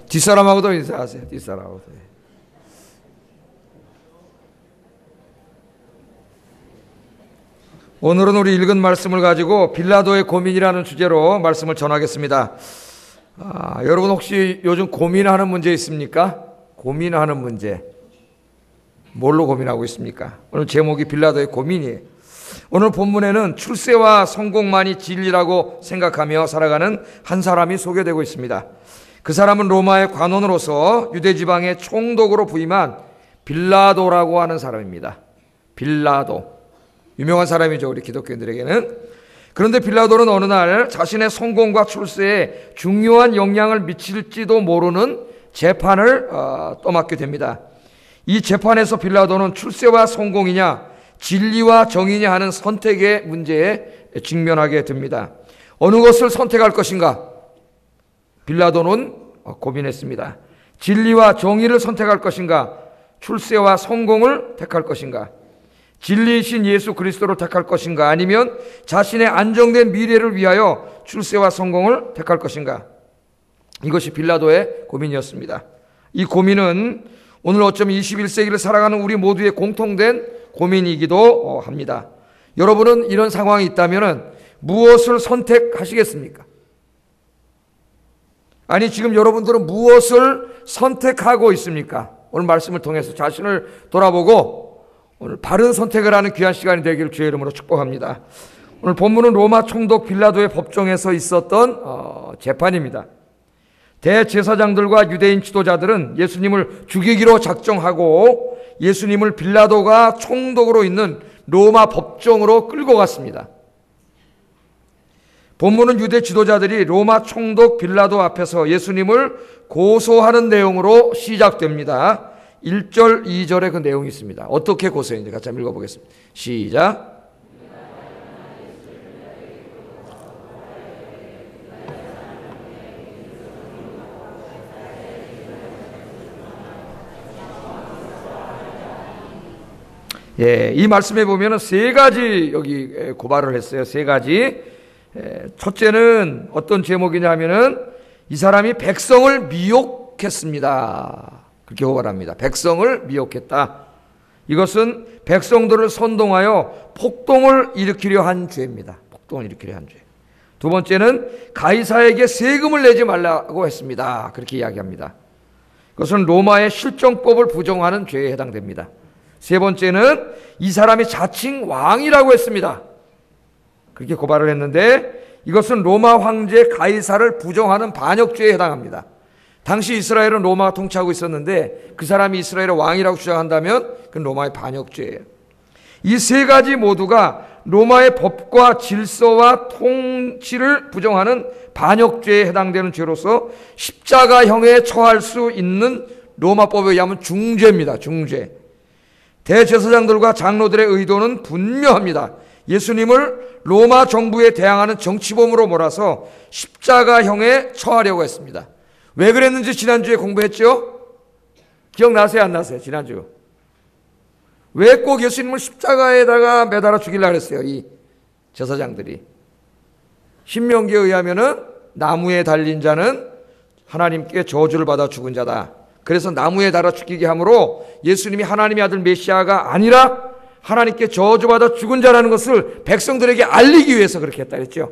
뒷사람하고도 인사하세요. 뒷사람하고도. 오늘은 우리 읽은 말씀을 가지고 빌라도의 고민이라는 주제로 말씀을 전하겠습니다. 여러분 혹시 요즘 고민하는 문제 있습니까? 고민하는 문제. 뭘로 고민하고 있습니까? 오늘 제목이 빌라도의 고민이에요. 오늘 본문에는 출세와 성공만이 진리라고 생각하며 살아가는 한 사람이 소개되고 있습니다. 그 사람은 로마의 관원으로서 유대지방의 총독으로 부임한 빌라도라고 하는 사람입니다. 빌라도. 유명한 사람이죠, 우리 기독교인들에게는. 그런데 빌라도는 어느 날 자신의 성공과 출세에 중요한 영향을 미칠지도 모르는 재판을 떠맡게 됩니다. 이 재판에서 빌라도는 출세와 성공이냐 진리와 정의냐 하는 선택의 문제에 직면하게 됩니다. 어느 것을 선택할 것인가? 빌라도는 고민했습니다. 진리와 정의를 선택할 것인가? 출세와 성공을 택할 것인가? 진리이신 예수 그리스도를 택할 것인가? 아니면 자신의 안정된 미래를 위하여 출세와 성공을 택할 것인가? 이것이 빌라도의 고민이었습니다. 이 고민은 오늘 어쩌면 21세기를 살아가는 우리 모두의 공통된 고민이기도 합니다. 여러분은 이런 상황이 있다면 무엇을 선택하시겠습니까? 아니, 지금 여러분들은 무엇을 선택하고 있습니까? 오늘 말씀을 통해서 자신을 돌아보고 오늘 바른 선택을 하는 귀한 시간이 되기를 주의 이름으로 축복합니다. 오늘 본문은 로마 총독 빌라도의 법정에서 있었던 재판입니다. 대제사장들과 유대인 지도자들은 예수님을 죽이기로 작정하고 예수님을 빌라도가 총독으로 있는 로마 법정으로 끌고 갔습니다. 본문은 유대 지도자들이 로마 총독 빌라도 앞에서 예수님을 고소하는 내용으로 시작됩니다. 1절, 2절에 그 내용이 있습니다. 어떻게 고소했는지 같이 한번 읽어보겠습니다. 시작. 예, 이 말씀에 보면은 세 가지 여기 고발을 했어요. 세 가지. 첫째는 어떤 제목이냐 하면은 이 사람이 백성을 미혹했습니다. 그렇게 고발합니다. 백성을 미혹했다. 이것은 백성들을 선동하여 폭동을 일으키려 한 죄입니다. 폭동을 일으키려 한 죄. 두 번째는 가이사에게 세금을 내지 말라고 했습니다. 그렇게 이야기합니다. 그것은 로마의 실정법을 부정하는 죄에 해당됩니다. 세 번째는 이 사람이 자칭 왕이라고 했습니다. 그렇게 고발을 했는데 이것은 로마 황제 가이사를 부정하는 반역죄에 해당합니다. 당시 이스라엘은 로마가 통치하고 있었는데 그 사람이 이스라엘의 왕이라고 주장한다면 그건 로마의 반역죄예요. 이 세 가지 모두가 로마의 법과 질서와 통치를 부정하는 반역죄에 해당되는 죄로서 십자가형에 처할 수 있는 로마법에 의하면 중죄입니다. 중죄. 대제사장들과 장로들의 의도는 분명합니다. 예수님을 로마 정부에 대항하는 정치범으로 몰아서 십자가형에 처하려고 했습니다. 왜 그랬는지 지난주에 공부했죠? 기억나세요? 안 나세요? 지난주. 왜 꼭 예수님을 십자가에다가 매달아 죽이려고 했어요? 이 제사장들이. 신명기에 의하면은 나무에 달린 자는 하나님께 저주를 받아 죽은 자다. 그래서 나무에 달아 죽이게 함으로 예수님이 하나님의 아들 메시아가 아니라 하나님께 저주받아 죽은 자라는 것을 백성들에게 알리기 위해서 그렇게 했다 그랬죠.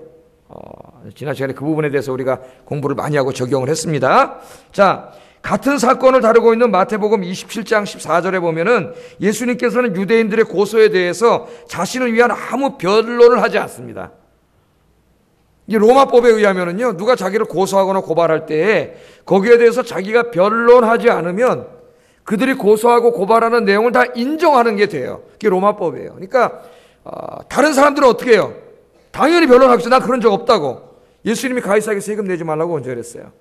지난 시간에 그 부분에 대해서 우리가 공부를 많이 하고 적용을 했습니다. 자, 같은 사건을 다루고 있는 마태복음 27장 14절에 보면은 예수님께서는 유대인들의 고소에 대해서 자신을 위한 아무 변론을 하지 않습니다. 이 로마법에 의하면은요, 누가 자기를 고소하거나 고발할 때에 거기에 대해서 자기가 변론하지 않으면 그들이 고소하고 고발하는 내용을 다 인정하는 게 돼요. 그게 로마법이에요. 그러니까 다른 사람들은 어떻게 해요? 당연히 변론하겠죠. 난 그런 적 없다고. 예수님이 가이사에게 세금 내지 말라고 언제 그랬어요?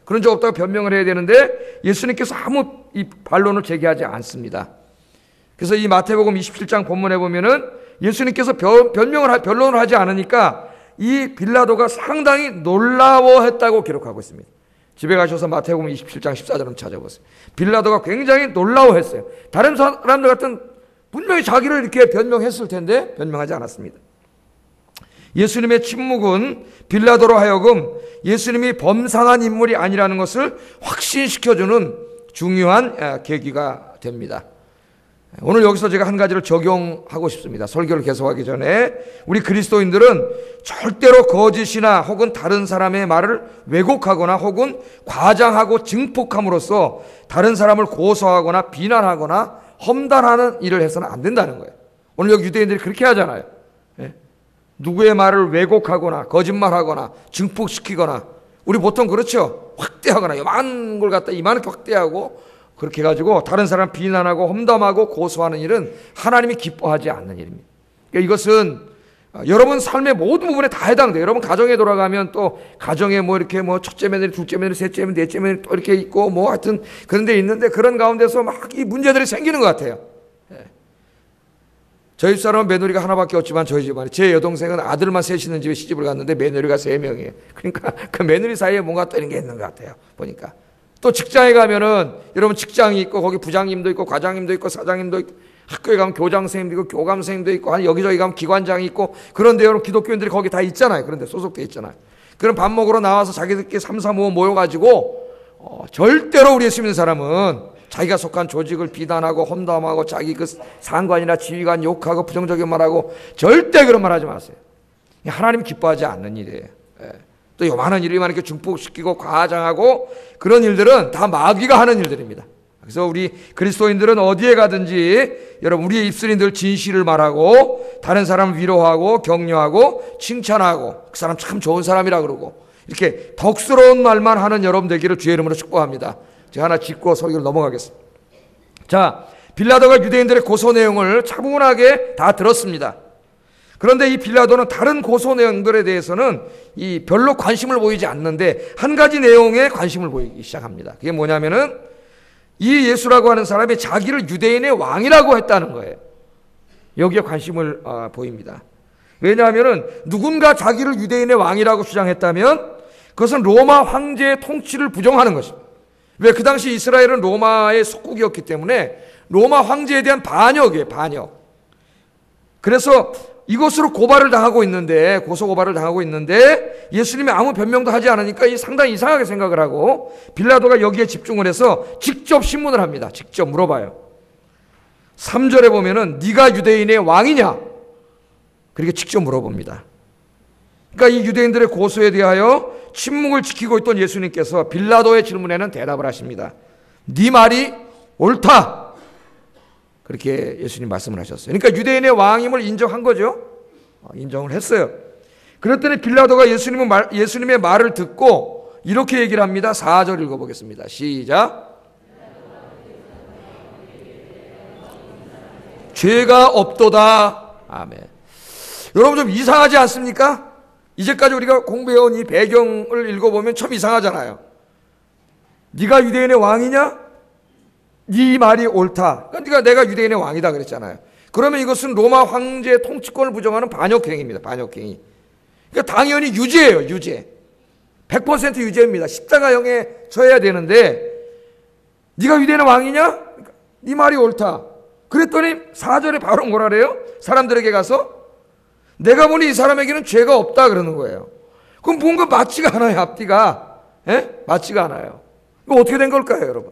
그런 적 없다고 변명을 해야 되는데 예수님께서 아무 이 반론을 제기하지 않습니다. 그래서 이 마태복음 27장 본문에 보면은 예수님께서 변론을 하지 않으니까 이 빌라도가 상당히 놀라워했다고 기록하고 있습니다. 집에 가셔서 마태복음 27장 14절을 찾아보세요. 빌라도가 굉장히 놀라워했어요. 다른 사람들 같은 분명히 자기를 이렇게 변명했을 텐데 변명하지 않았습니다. 예수님의 침묵은 빌라도로 하여금 예수님이 범상한 인물이 아니라는 것을 확신시켜주는 중요한 계기가 됩니다. 오늘 여기서 제가 한 가지를 적용하고 싶습니다. 설교를 계속하기 전에 우리 그리스도인들은 절대로 거짓이나 혹은 다른 사람의 말을 왜곡하거나 혹은 과장하고 증폭함으로써 다른 사람을 고소하거나 비난하거나 험담하는 일을 해서는 안 된다는 거예요. 오늘 여기 유대인들이 그렇게 하잖아요. 누구의 말을 왜곡하거나 거짓말하거나 증폭시키거나, 우리 보통 그렇죠. 확대하거나 요만한 걸 갖다 이만하게 확대하고 그렇게 해가지고 다른 사람 비난하고 험담하고 고소하는 일은 하나님이 기뻐하지 않는 일입니다. 그러니까 이것은 여러분 삶의 모든 부분에 다 해당돼요. 여러분 가정에 돌아가면 또 가정에 뭐 이렇게 뭐 첫째 며느리, 둘째 며느리, 셋째 며느리, 넷째 며느리 또 이렇게 있고 뭐 하여튼 그런 데 있는데, 그런 가운데서 막 이 문제들이 생기는 것 같아요. 저희 집사람은 며느리가 하나밖에 없지만 저희 집안에 제 여동생은 아들만 셋 있는 집에 시집을 갔는데 며느리가 3명이에요. 그러니까 그 며느리 사이에 뭔가 또 이런 게 있는 것 같아요. 보니까. 또 직장에 가면은 여러분 직장이 있고 거기 부장님도 있고 과장님도 있고 사장님도 있고, 학교에 가면 교장 선생님도 있고 교감 선생님도 있고 여기저기 가면 기관장이 있고, 그런데 여러분 기독교인들이 거기 다 있잖아요. 그런데 소속돼 있잖아요. 그럼 밥 먹으러 나와서 자기들끼리 3, 4, 5 모여가지고 절대로 우리 예수 믿는 사람은 자기가 속한 조직을 비난하고 험담하고 자기 그 상관이나 지휘관 욕하고 부정적인 말하고 절대 그런 말 하지 마세요. 하나님 기뻐하지 않는 일이에요. 또 요만한 일만 이렇게 증폭시키고 과장하고 그런 일들은 다 마귀가 하는 일들입니다. 그래서 우리 그리스도인들은 어디에 가든지 여러분 우리의 입술이 늘 진실을 말하고 다른 사람을 위로하고 격려하고 칭찬하고 그 사람 참 좋은 사람이라 그러고 이렇게 덕스러운 말만 하는 여러분 되기를 주의 이름으로 축복합니다. 제가 하나 짚고 설교를 넘어가겠습니다. 자, 빌라도가 유대인들의 고소 내용을 차분하게 다 들었습니다. 그런데 이 빌라도는 다른 고소 내용들에 대해서는 별로 관심을 보이지 않는데 한 가지 내용에 관심을 보이기 시작합니다. 그게 뭐냐면은 이 예수라고 하는 사람이 자기를 유대인의 왕이라고 했다는 거예요. 여기에 관심을 보입니다. 왜냐하면은 누군가 자기를 유대인의 왕이라고 주장했다면 그것은 로마 황제의 통치를 부정하는 것입니다. 왜? 그 당시 이스라엘은 로마의 속국이었기 때문에 로마 황제에 대한 반역이에요. 반역. 그래서 이것으로 고발을 당하고 있는데, 고소 고발을 당하고 있는데 예수님이 아무 변명도 하지 않으니까 상당히 이상하게 생각을 하고 빌라도가 여기에 집중을 해서 직접 신문을 합니다. 직접 물어봐요. 3절에 보면은 네가 유대인의 왕이냐? 그렇게 직접 물어봅니다. 그러니까 이 유대인들의 고소에 대하여 침묵을 지키고 있던 예수님께서 빌라도의 질문에는 대답을 하십니다. 네 말이 옳다. 그렇게 예수님 말씀을 하셨어요. 그러니까 유대인의 왕임을 인정한 거죠. 인정을 했어요. 그랬더니 빌라도가 예수님의 말을 듣고 이렇게 얘기를 합니다. 4절 읽어보겠습니다. 시작. 죄가 없도다. 아멘. 여러분 좀 이상하지 않습니까? 이제까지 우리가 공부해온 이 배경을 읽어보면 참 이상하잖아요. 네가 유대인의 왕이냐? 네 말이 옳다. 그러니까 내가 유대인의 왕이다 그랬잖아요. 그러면 이것은 로마 황제의 통치권을 부정하는 반역행위입니다. 반역행위. 그러니까 당연히 유죄예요. 유죄. 100% 유죄입니다. 십자가형에 처해야 되는데 네가 유대인의 왕이냐? 네 말이 옳다. 그랬더니 4절에 바로 뭐라 그래요? 사람들에게 가서 내가 보니 이 사람에게는 죄가 없다 그러는 거예요. 그럼 뭔가 맞지가 않아요. 앞뒤가. 맞지가 않아요. 이거 어떻게 된 걸까요, 여러분?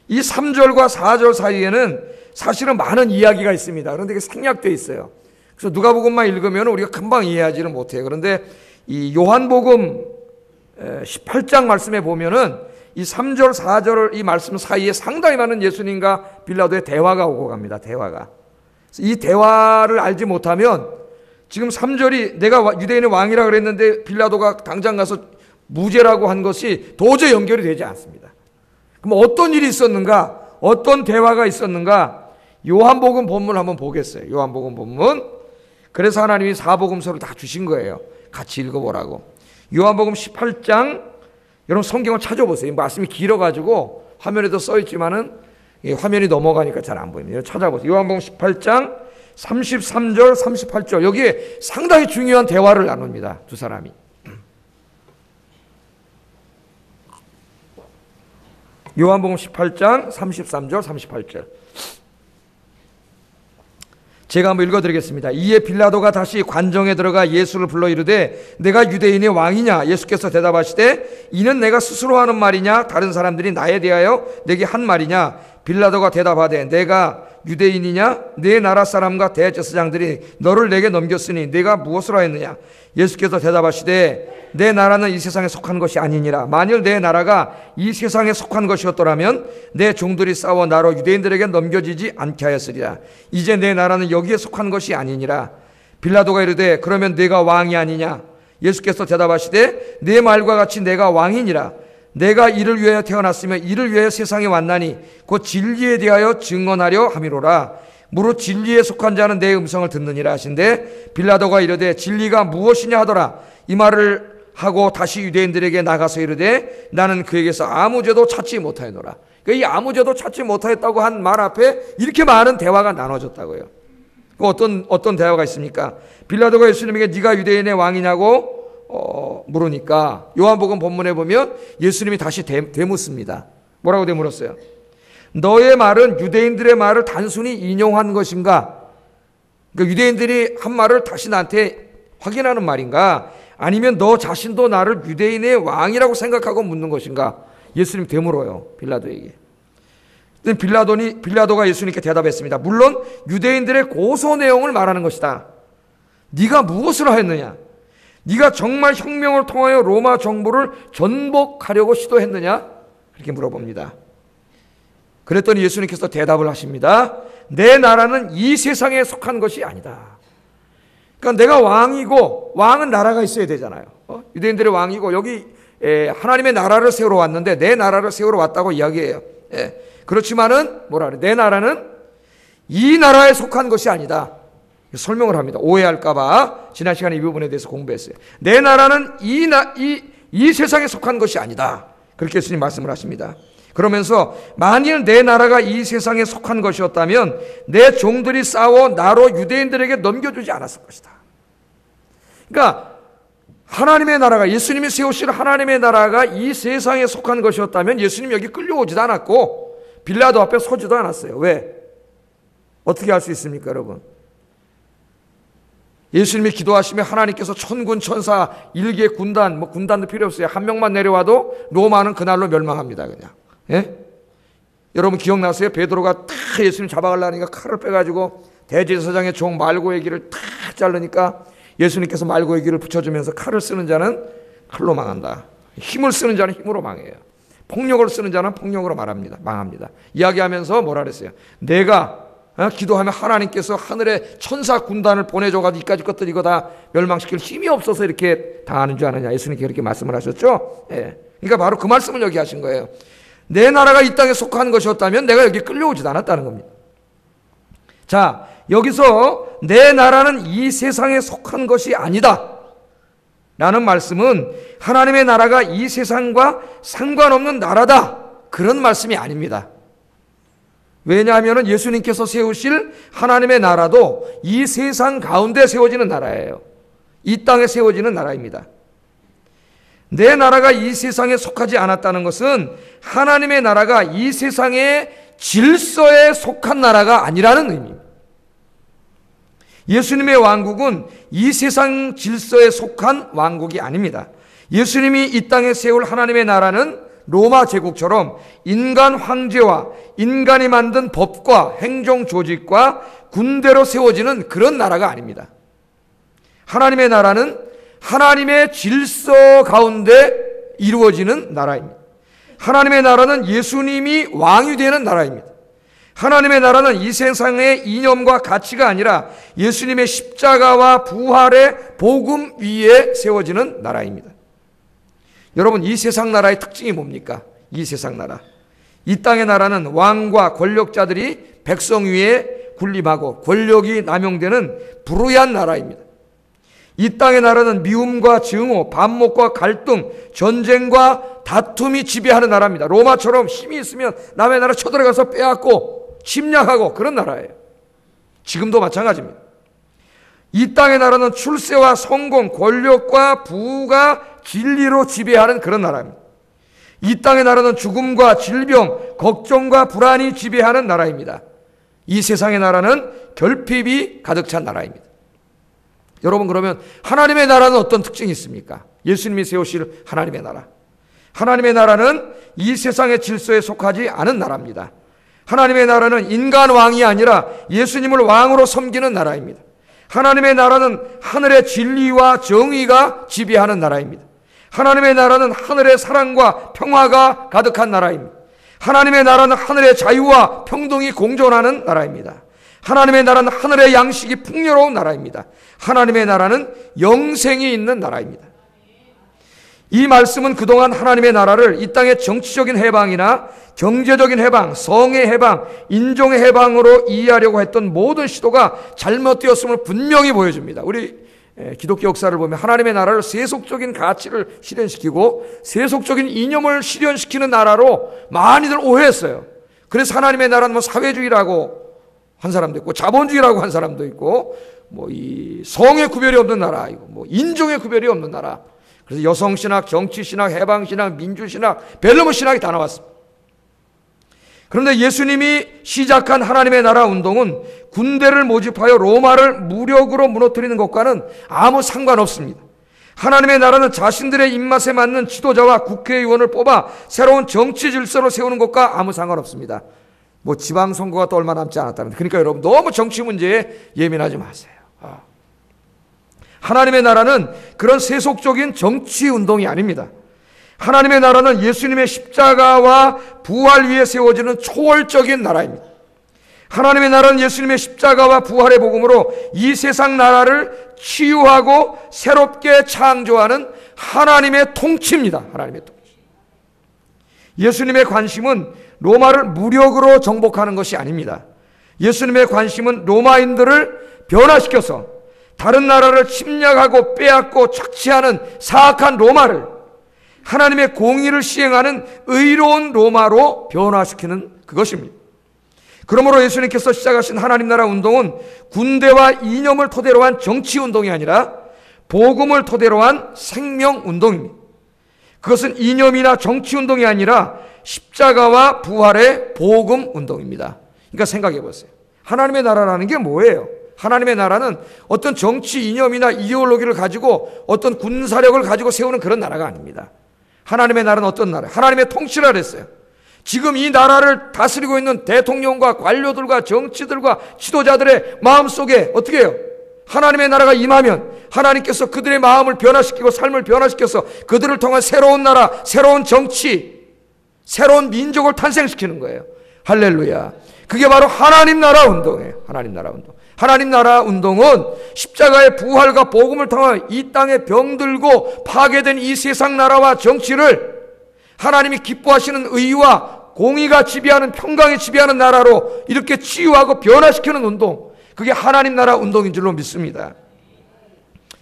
이 3절과 4절 사이에는 사실은 많은 이야기가 있습니다. 그런데 이게 생략되어 있어요. 그래서 누가복음만 읽으면 우리가 금방 이해하지는 못해요. 그런데 이 요한복음 18장 말씀에 보면은 이 3절, 4절 이 말씀 사이에 상당히 많은 예수님과 빌라도의 대화가 오고 갑니다. 대화가. 이 대화를 알지 못하면 지금 3절이 내가 유대인의 왕이라 그랬는데 빌라도가 당장 가서 무죄라고 한 것이 도저히 연결이 되지 않습니다. 그럼 어떤 일이 있었는가? 어떤 대화가 있었는가? 요한복음 본문 한번 보겠어요. 요한복음 본문. 그래서 하나님이 사복음서를 다 주신 거예요. 같이 읽어보라고. 요한복음 18장, 여러분 성경을 찾아보세요. 말씀이 길어가지고 화면에도 써있지만은 화면이 넘어가니까 잘 안 보입니다. 찾아보세요. 요한복음 18장 33절, 38절. 여기에 상당히 중요한 대화를 나눕니다. 두 사람이. 요한복음 18장 33절, 38절. 제가 한번 읽어드리겠습니다. 이에 빌라도가 다시 관정에 들어가 예수를 불러 이르되 내가 유대인의 왕이냐? 예수께서 대답하시되 이는 내가 스스로 하는 말이냐? 다른 사람들이 나에 대하여 내게 한 말이냐? 빌라도가 대답하되 내가 유대인이냐? 내 나라 사람과 대제사장들이 너를 내게 넘겼으니 내가 무엇을 하였느냐? 예수께서 대답하시되 내 나라는 이 세상에 속한 것이 아니니라. 만일 내 나라가 이 세상에 속한 것이었더라면 내 종들이 싸워 나로 유대인들에게 넘겨지지 않게 하였으리라. 이제 내 나라는 여기에 속한 것이 아니니라. 빌라도가 이르되 그러면 내가 왕이 아니냐? 예수께서 대답하시되 내 말과 같이 내가 왕이니라. 내가 이를 위하여 태어났으며 이를 위하여 세상에 왔나니 곧 진리에 대하여 증언하려 함이로라. 무릇 진리에 속한 자는 내 음성을 듣느니라 하신대 빌라도가 이르되 진리가 무엇이냐 하더라. 이 말을 하고 다시 유대인들에게 나가서 이르되 나는 그에게서 아무 죄도 찾지 못하였노라. 이 아무 죄도 찾지 못하였다고 한 말 앞에 이렇게 많은 대화가 나눠졌다고요. 어떤 대화가 있습니까? 빌라도가 예수님에게 네가 유대인의 왕이냐고 물으니까 요한복음 본문에 보면 예수님이 다시 되묻습니다. 뭐라고 되물었어요? 너의 말은 유대인들의 말을 단순히 인용한 것인가? 그러니까 유대인들이 한 말을 다시 나한테 확인하는 말인가? 아니면 너 자신도 나를 유대인의 왕이라고 생각하고 묻는 것인가? 예수님 되물어요, 빌라도에게. 빌라도가 예수님께 대답했습니다. 물론 유대인들의 고소 내용을 말하는 것이다. 네가 무엇을 하였느냐? 네가 정말 혁명을 통하여 로마 정부를 전복하려고 시도했느냐? 이렇게 물어봅니다. 그랬더니 예수님께서 대답을 하십니다. 내 나라는 이 세상에 속한 것이 아니다. 그러니까 내가 왕이고 왕은 나라가 있어야 되잖아요. 유대인들의 왕이고 여기 하나님의 나라를 세우러 왔는데 내 나라를 세우러 왔다고 이야기해요. 그렇지만은 뭐라 그래? 내 나라는 이 나라에 속한 것이 아니다. 설명을 합니다. 오해할까봐 지난 시간에 이 부분에 대해서 공부했어요. 내 나라는 이 세상에 속한 것이 아니다. 그렇게 예수님 말씀을 하십니다. 그러면서 만일 내 나라가 이 세상에 속한 것이었다면 내 종들이 싸워 나로 유대인들에게 넘겨주지 않았을 것이다. 그러니까 하나님의 나라가 예수님이 세우실 하나님의 나라가 이 세상에 속한 것이었다면 예수님 여기 끌려오지도 않았고 빌라도 앞에 서지도 않았어요. 왜? 어떻게 할 수 있습니까, 여러분? 예수님이 기도하시면 하나님께서 천군 천사 일개 군단 군단도 필요 없어요. 한 명만 내려와도 로마는 그날로 멸망합니다. 그냥. 예? 여러분 기억나세요? 베드로가 탁 예수님 잡아가려니까 칼을 빼가지고 대제사장의 종 말고의 길을 탁 자르니까 예수님께서 말고의 길을 붙여주면서 칼을 쓰는 자는 칼로 망한다. 힘을 쓰는 자는 힘으로 망해요. 폭력을 쓰는 자는 폭력으로 망합니다. 이야기하면서 뭐라 그랬어요? 내가 기도하면 하나님께서 하늘에 천사 군단을 보내줘가지고 이까지 것들 이거 다 멸망시킬 힘이 없어서 이렇게 당하는 줄 아느냐. 예수님께 그렇게 말씀을 하셨죠. 예. 그러니까 바로 그 말씀을 여기 하신 거예요. 내 나라가 이 땅에 속한 것이었다면 내가 여기 끌려오지도 않았다는 겁니다. 자, 여기서 내 나라는 이 세상에 속한 것이 아니다 라는 말씀은 하나님의 나라가 이 세상과 상관없는 나라다 그런 말씀이 아닙니다. 왜냐하면 예수님께서 세우실 하나님의 나라도 이 세상 가운데 세워지는 나라예요. 이 땅에 세워지는 나라입니다. 내 나라가 이 세상에 속하지 않았다는 것은 하나님의 나라가 이 세상의 질서에 속한 나라가 아니라는 의미입니다. 예수님의 왕국은 이 세상 질서에 속한 왕국이 아닙니다. 예수님이 이 땅에 세울 하나님의 나라는 로마 제국처럼 인간 황제와 인간이 만든 법과 행정 조직과 군대로 세워지는 그런 나라가 아닙니다. 하나님의 나라는 하나님의 질서 가운데 이루어지는 나라입니다. 하나님의 나라는 예수님이 왕이 되는 나라입니다. 하나님의 나라는 이 세상의 이념과 가치가 아니라 예수님의 십자가와 부활의 복음 위에 세워지는 나라입니다. 여러분, 이 세상 나라의 특징이 뭡니까? 이 세상 나라. 이 땅의 나라는 왕과 권력자들이 백성 위에 군림하고 권력이 남용되는 불우한 나라입니다. 이 땅의 나라는 미움과 증오, 반목과 갈등, 전쟁과 다툼이 지배하는 나라입니다. 로마처럼 힘이 있으면 남의 나라 쳐들어가서 빼앗고 침략하고 그런 나라예요. 지금도 마찬가지입니다. 이 땅의 나라는 출세와 성공, 권력과 부가 진리로 지배하는 그런 나라입니다. 이 땅의 나라는 죽음과 질병, 걱정과 불안이 지배하는 나라입니다. 이 세상의 나라는 결핍이 가득 찬 나라입니다. 여러분, 그러면 하나님의 나라는 어떤 특징이 있습니까? 예수님이 세우실 하나님의 나라. 하나님의 나라는 이 세상의 질서에 속하지 않은 나라입니다. 하나님의 나라는 인간 왕이 아니라 예수님을 왕으로 섬기는 나라입니다. 하나님의 나라는 하늘의 진리와 정의가 지배하는 나라입니다. 하나님의 나라는 하늘의 사랑과 평화가 가득한 나라입니다. 하나님의 나라는 하늘의 자유와 평등이 공존하는 나라입니다. 하나님의 나라는 하늘의 양식이 풍요로운 나라입니다. 하나님의 나라는 영생이 있는 나라입니다. 이 말씀은 그동안 하나님의 나라를 이 땅의 정치적인 해방이나 경제적인 해방, 성의 해방, 인종의 해방으로 이해하려고 했던 모든 시도가 잘못되었음을 분명히 보여줍니다. 우리 기독교 역사를 보면 하나님의 나라를 세속적인 가치를 실현시키고 세속적인 이념을 실현시키는 나라로 많이들 오해했어요. 그래서 하나님의 나라는 뭐 사회주의라고 한 사람도 있고 자본주의라고 한 사람도 있고 뭐 이 성의 구별이 없는 나라이고 뭐 인종의 구별이 없는 나라. 그래서 여성신학, 정치신학, 해방신학, 민주신학, 벨로몬 신학이 다 나왔습니다. 그런데 예수님이 시작한 하나님의 나라 운동은 군대를 모집하여 로마를 무력으로 무너뜨리는 것과는 아무 상관없습니다. 하나님의 나라는 자신들의 입맛에 맞는 지도자와 국회의원을 뽑아 새로운 정치 질서를 세우는 것과 아무 상관없습니다. 뭐 지방선거가 또 얼마 남지 않았다는데, 그러니까 여러분 너무 정치 문제에 예민하지 마세요. 하나님의 나라는 그런 세속적인 정치 운동이 아닙니다. 하나님의 나라는 예수님의 십자가와 부활 위에 세워지는 초월적인 나라입니다. 하나님의 나라는 예수님의 십자가와 부활의 복음으로 이 세상 나라를 치유하고 새롭게 창조하는 하나님의 통치입니다. 하나님의 통치. 예수님의 관심은 로마를 무력으로 정복하는 것이 아닙니다. 예수님의 관심은 로마인들을 변화시켜서 다른 나라를 침략하고 빼앗고 착취하는 사악한 로마를 하나님의 공의를 시행하는 의로운 로마로 변화시키는 그것입니다. 그러므로 예수님께서 시작하신 하나님 나라 운동은 군대와 이념을 토대로 한 정치 운동이 아니라 복음을 토대로 한 생명 운동입니다. 그것은 이념이나 정치 운동이 아니라 십자가와 부활의 복음 운동입니다. 그러니까 생각해 보세요. 하나님의 나라라는 게 뭐예요? 하나님의 나라는 어떤 정치 이념이나 이데올로기를 가지고 어떤 군사력을 가지고 세우는 그런 나라가 아닙니다. 하나님의 나라는 어떤 나라예요? 하나님의 통치라 그랬어요. 지금 이 나라를 다스리고 있는 대통령과 관료들과 정치들과 지도자들의 마음속에 어떻게 해요? 하나님의 나라가 임하면 하나님께서 그들의 마음을 변화시키고 삶을 변화시켜서 그들을 통한 새로운 나라, 새로운 정치, 새로운 민족을 탄생시키는 거예요. 할렐루야. 그게 바로 하나님 나라 운동이에요. 하나님 나라 운동. 하나님 나라 운동은 십자가의 부활과 복음을 통한 이 땅에 병들고 파괴된 이 세상 나라와 정치를 하나님이 기뻐하시는 의와 공의가 지배하는, 평강이 지배하는 나라로 이렇게 치유하고 변화시키는 운동, 그게 하나님 나라 운동인 줄로 믿습니다.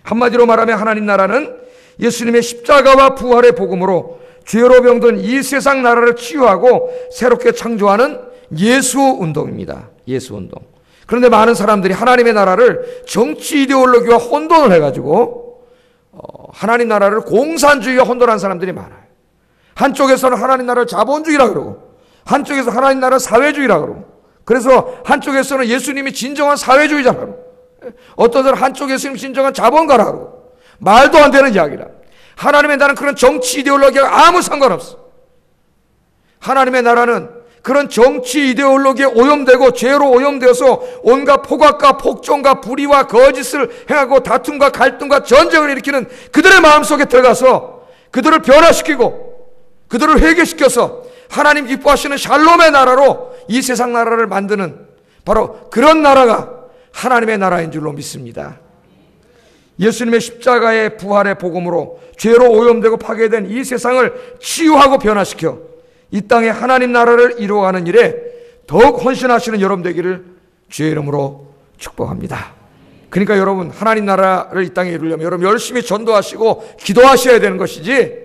한마디로 말하면 하나님 나라는 예수님의 십자가와 부활의 복음으로 죄로 병든 이 세상 나라를 치유하고 새롭게 창조하는 예수 운동입니다. 예수 운동. 그런데 많은 사람들이 하나님의 나라를 정치 이데올로기와 혼돈을 해가지고 하나님 나라를 공산주의와 혼돈한 사람들이 많아요. 한쪽에서는 하나님 나라를 자본주의라 그러고 한쪽에서 하나님 나라를 사회주의라 그러고, 그래서 한쪽에서는 예수님이 진정한 사회주의자라 그러고 어떤 사람은 한쪽에서는 진정한 자본가라 그러고 말도 안 되는 이야기라. 하나님의 나라는 그런 정치 이데올로기와 아무 상관없어. 하나님의 나라는 그런 정치 이데올로기에 오염되고 죄로 오염되어서 온갖 포각과 폭정과 불의와 거짓을 행하고 다툼과 갈등과 전쟁을 일으키는 그들의 마음속에 들어가서 그들을 변화시키고 그들을 회개시켜서 하나님 기뻐하시는 샬롬의 나라로 이 세상 나라를 만드는 바로 그런 나라가 하나님의 나라인 줄로 믿습니다. 예수님의 십자가의 부활의 복음으로 죄로 오염되고 파괴된 이 세상을 치유하고 변화시켜 이 땅에 하나님 나라를 이루어가는 일에 더욱 헌신하시는 여러분 되기를 주의 이름으로 축복합니다. 그러니까 여러분, 하나님 나라를 이 땅에 이루려면 여러분 열심히 전도하시고 기도하셔야 되는 것이지,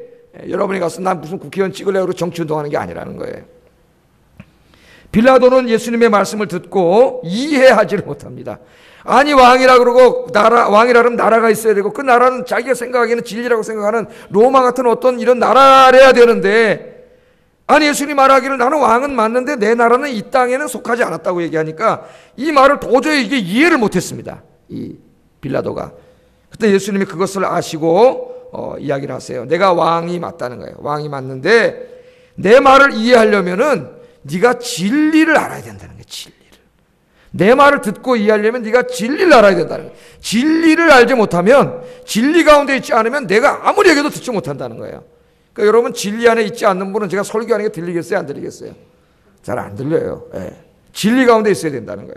여러분이 가서 난 무슨 국회의원 찍으려고 정치운동하는 게 아니라는 거예요. 빌라도는 예수님의 말씀을 듣고 이해하지를 못합니다. 아니, 왕이라 그러고 왕이라 그러면 나라가 있어야 되고 그 나라는 자기가 생각하기에는 진리라고 생각하는 로마 같은 어떤 이런 나라래야 되는데 아니 예수님이 말하기를 나는 왕은 맞는데 내 나라는 이 땅에는 속하지 않았다고 얘기하니까 이 말을 도저히 이게 이해를 못했습니다. 이 빌라도가. 그때 예수님이 그것을 아시고 이야기를 하세요. 내가 왕이 맞다는 거예요. 왕이 맞는데 내 말을 이해하려면은 네가 진리를 알아야 된다는 거예요. 진리를. 내 말을 듣고 이해하려면 네가 진리를 알아야 된다는 거예요. 진리를 알지 못하면, 진리 가운데 있지 않으면 내가 아무리 얘기해도 듣지 못한다는 거예요. 그러니까 여러분, 진리 안에 있지 않는 분은 제가 설교하는 게 들리겠어요? 안 들리겠어요? 잘 안 들려요. 예. 진리 가운데 있어야 된다는 거예요.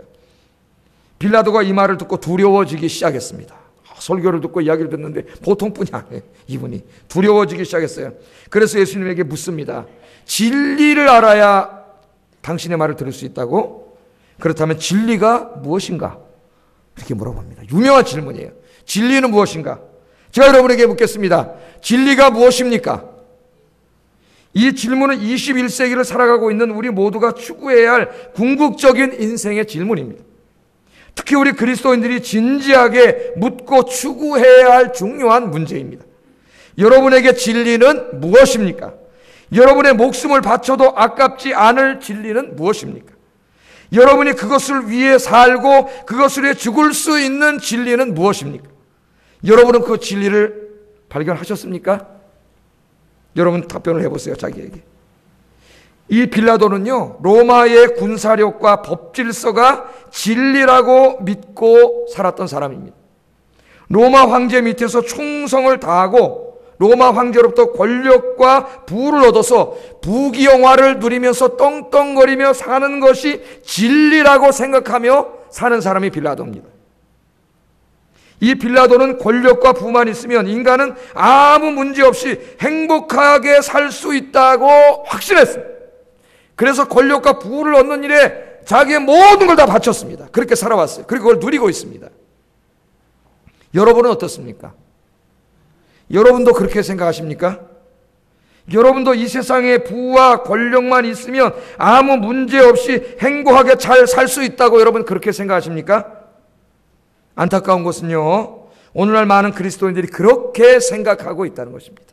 빌라도가 이 말을 듣고 두려워지기 시작했습니다. 설교를 듣고 이야기를 듣는데 보통 분이 아니에요. 이분이 두려워지기 시작했어요. 그래서 예수님에게 묻습니다. 진리를 알아야 당신의 말을 들을 수 있다고? 그렇다면 진리가 무엇인가? 이렇게 물어봅니다. 유명한 질문이에요. 진리는 무엇인가? 제가 여러분에게 묻겠습니다. 진리가 무엇입니까? 이 질문은 21세기를 살아가고 있는 우리 모두가 추구해야 할 궁극적인 인생의 질문입니다. 특히 우리 그리스도인들이 진지하게 묻고 추구해야 할 중요한 문제입니다. 여러분에게 진리는 무엇입니까? 여러분의 목숨을 바쳐도 아깝지 않을 진리는 무엇입니까? 여러분이 그것을 위해 살고 그것을 위해 죽을 수 있는 진리는 무엇입니까? 여러분은 그 진리를 발견하셨습니까? 여러분 답변을 해보세요. 자기에게. 이 빌라도는요, 로마의 군사력과 법질서가 진리라고 믿고 살았던 사람입니다. 로마 황제 밑에서 충성을 다하고 로마 황제로부터 권력과 부를 얻어서 부귀영화를 누리면서 떵떵거리며 사는 것이 진리라고 생각하며 사는 사람이 빌라도입니다. 이 빌라도는 권력과 부만 있으면 인간은 아무 문제 없이 행복하게 살 수 있다고 확신했습니다. 그래서 권력과 부를 얻는 일에 자기의 모든 걸 다 바쳤습니다. 그렇게 살아왔어요. 그리고 그걸 누리고 있습니다. 여러분은 어떻습니까? 여러분도 그렇게 생각하십니까? 여러분도 이 세상에 부와 권력만 있으면 아무 문제 없이 행복하게 잘 살 수 있다고 여러분 그렇게 생각하십니까? 안타까운 것은요, 오늘날 많은 그리스도인들이 그렇게 생각하고 있다는 것입니다.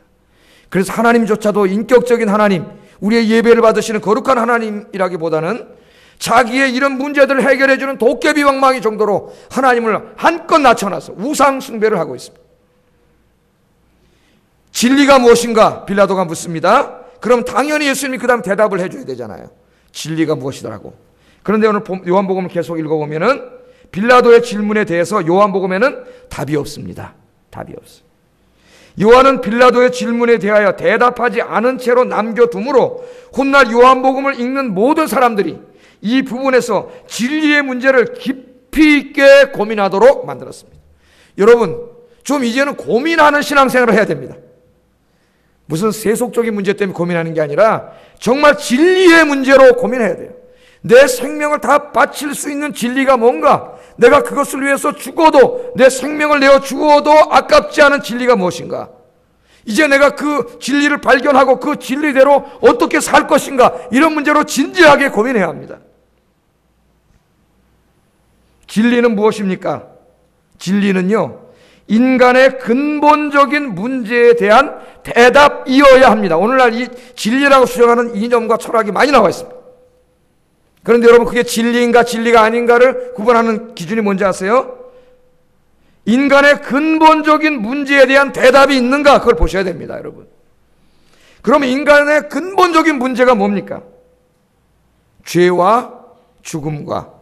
그래서 하나님조차도 인격적인 하나님, 우리의 예배를 받으시는 거룩한 하나님이라기보다는 자기의 이런 문제들을 해결해주는 도깨비 방망이 정도로 하나님을 한껏 낮춰놔서 우상 숭배를 하고 있습니다. 진리가 무엇인가? 빌라도가 묻습니다. 그럼 당연히 예수님이 그 다음 대답을 해줘야 되잖아요. 진리가 무엇이더라고. 그런데 오늘 요한복음을 계속 읽어보면은 빌라도의 질문에 대해서 요한복음에는 답이 없습니다. 답이 없어요. 요한은 빌라도의 질문에 대하여 대답하지 않은 채로 남겨두므로 훗날 요한복음을 읽는 모든 사람들이 이 부분에서 진리의 문제를 깊이 있게 고민하도록 만들었습니다. 여러분, 좀 이제는 고민하는 신앙생활을 해야 됩니다. 무슨 세속적인 문제 때문에 고민하는 게 아니라 정말 진리의 문제로 고민해야 돼요. 내 생명을 다 바칠 수 있는 진리가 뭔가, 내가 그것을 위해서 죽어도, 내 생명을 내어 죽어도 아깝지 않은 진리가 무엇인가, 이제 내가 그 진리를 발견하고 그 진리대로 어떻게 살 것인가, 이런 문제로 진지하게 고민해야 합니다. 진리는 무엇입니까? 진리는요, 인간의 근본적인 문제에 대한 대답이어야 합니다. 오늘날 이 진리라고 수정하는 이념과 철학이 많이 나와 있습니다. 그런데 여러분, 그게 진리인가 진리가 아닌가를 구분하는 기준이 뭔지 아세요? 인간의 근본적인 문제에 대한 대답이 있는가, 그걸 보셔야 됩니다, 여러분. 그러면 인간의 근본적인 문제가 뭡니까? 죄와 죽음과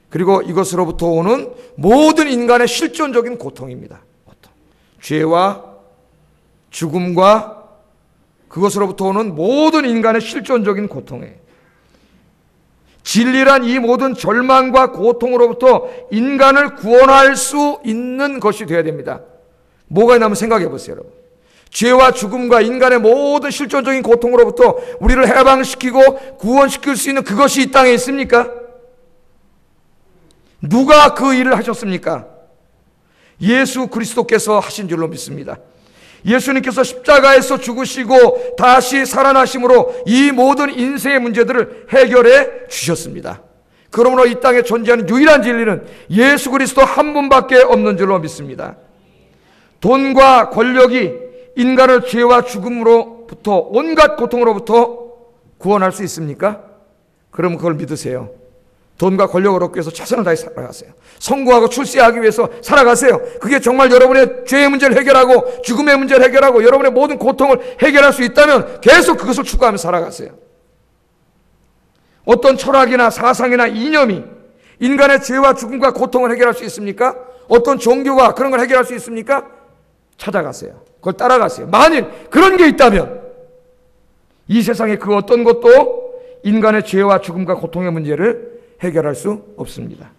그리고 이것으로부터 오는 모든 인간의 실존적인 고통입니다. 고통. 죄와 죽음과 그것으로부터 오는 모든 인간의 실존적인 고통이에요. 진리란 이 모든 절망과 고통으로부터 인간을 구원할 수 있는 것이 되어야 됩니다. 뭐가 있나 한번 생각해 보세요, 여러분. 죄와 죽음과 인간의 모든 실존적인 고통으로부터 우리를 해방시키고 구원시킬 수 있는 그것이 이 땅에 있습니까? 누가 그 일을 하셨습니까? 예수 그리스도께서 하신 줄로 믿습니다. 예수님께서 십자가에서 죽으시고 다시 살아나심으로 이 모든 인생의 문제들을 해결해 주셨습니다. 그러므로 이 땅에 존재하는 유일한 진리는 예수 그리스도 한 분밖에 없는 줄로 믿습니다. 돈과 권력이 인간을 죄와 죽음으로부터, 온갖 고통으로부터 구원할 수 있습니까? 그럼 그걸 믿으세요. 돈과 권력을 얻기 위해서 최선을 다해 살아가세요. 성공하고 출세하기 위해서 살아가세요. 그게 정말 여러분의 죄의 문제를 해결하고 죽음의 문제를 해결하고 여러분의 모든 고통을 해결할 수 있다면 계속 그것을 추구하며 살아가세요. 어떤 철학이나 사상이나 이념이 인간의 죄와 죽음과 고통을 해결할 수 있습니까? 어떤 종교가 그런 걸 해결할 수 있습니까? 찾아가세요. 그걸 따라가세요. 만일 그런 게 있다면 이 세상에 그 어떤 것도 인간의 죄와 죽음과 고통의 문제를 해결할 수 없습니다.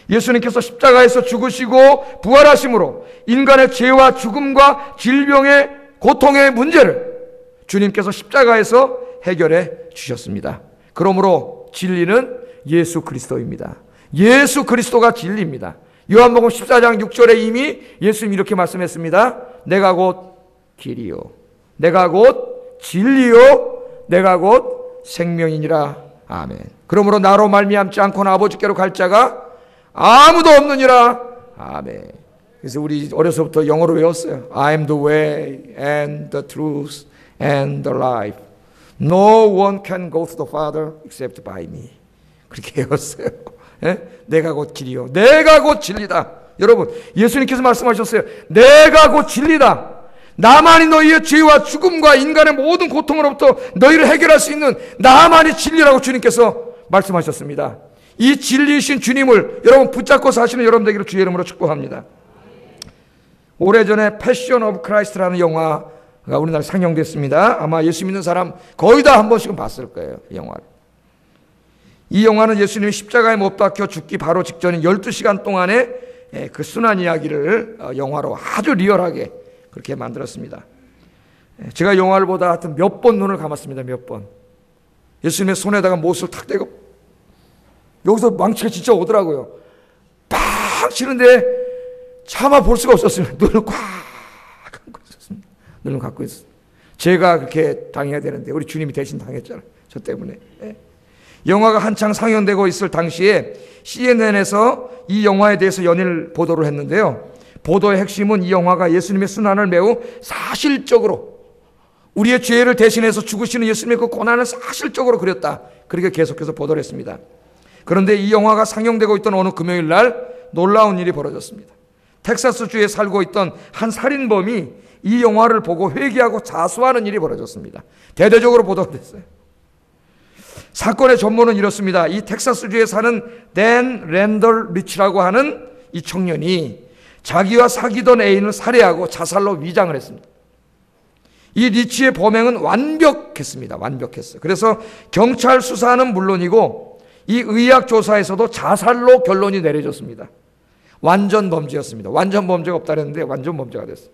예수님께서 십자가에서 죽으시고 부활하심으로 인간의 죄와 죽음과 질병의 고통의 문제를 주님께서 십자가에서 해결해 주셨습니다. 그러므로 진리는 예수 그리스도입니다. 예수 그리스도가 진리입니다. 요한복음 14장 6절에 이미 예수님이 이렇게 말씀했습니다. 내가 곧 길이요, 내가 곧 진리요, 내가 곧 생명이니라. 아멘. 그러므로 나로 말미암지 않고는 아버지께로 갈 자가 아무도 없느니라. 아멘. 그래서 우리 어려서부터 영어로 외웠어요. I am the way and the truth and the life. No one can go to the Father except by me. 그렇게 외웠어요. 내가 곧 길이요, 내가 곧 진리다. 여러분, 예수님께서 말씀하셨어요. 내가 곧 진리다. 나만이 너희의 죄와 죽음과 인간의 모든 고통으로부터 너희를 해결할 수 있는 나만이 진리라고 주님께서 말씀하셨습니다. 이 진리이신 주님을 여러분 붙잡고 사시는 여러분 되기를 주의 이름으로 축복합니다. 오래전에 패션 오브 크라이스트라는 영화가 우리나라에 상영됐습니다. 아마 예수 믿는 사람 거의 다 한 번씩은 봤을 거예요, 이 영화를. 이 영화는 예수님이 십자가에 못 박혀 죽기 바로 직전인 12시간 동안의 그 순환 이야기를 영화로 아주 리얼하게 그렇게 만들었습니다. 제가 영화를 보다 하여튼 몇 번 눈을 감았습니다. 몇 번. 예수님의 손에다가 못을 탁 대고 여기서 망치가 진짜 오더라고요. 팍 치는데 차마 볼 수가 없었어요. 눈을 꽉 감고 있었습니다. 눈을 감고 있었어요. 제가 그렇게 당해야 되는데 우리 주님이 대신 당했잖아요. 저 때문에. 영화가 한창 상영되고 있을 당시에 CNN에서 이 영화에 대해서 연일 보도를 했는데요. 보도의 핵심은 이 영화가 예수님의 순환을 매우 사실적으로, 우리의 죄를 대신해서 죽으시는 예수님의 그 고난을 사실적으로 그렸다. 그렇게 계속해서 보도를 했습니다. 그런데 이 영화가 상영되고 있던 어느 금요일 날 놀라운 일이 벌어졌습니다. 텍사스주에 살고 있던 한 살인범이 이 영화를 보고 회개하고 자수하는 일이 벌어졌습니다. 대대적으로 보도가 됐어요. 사건의 전모는 이렇습니다. 이 텍사스주에 사는 댄 랜덜 리치라고 하는 이 청년이 자기와 사귀던 애인을 살해하고 자살로 위장을 했습니다. 이 리치의 범행은 완벽했습니다. 완벽했어요. 그래서 경찰 수사는 물론이고 이 의학 조사에서도 자살로 결론이 내려졌습니다. 완전 범죄였습니다. 완전 범죄가 없다 그랬는데 완전 범죄가 됐어요.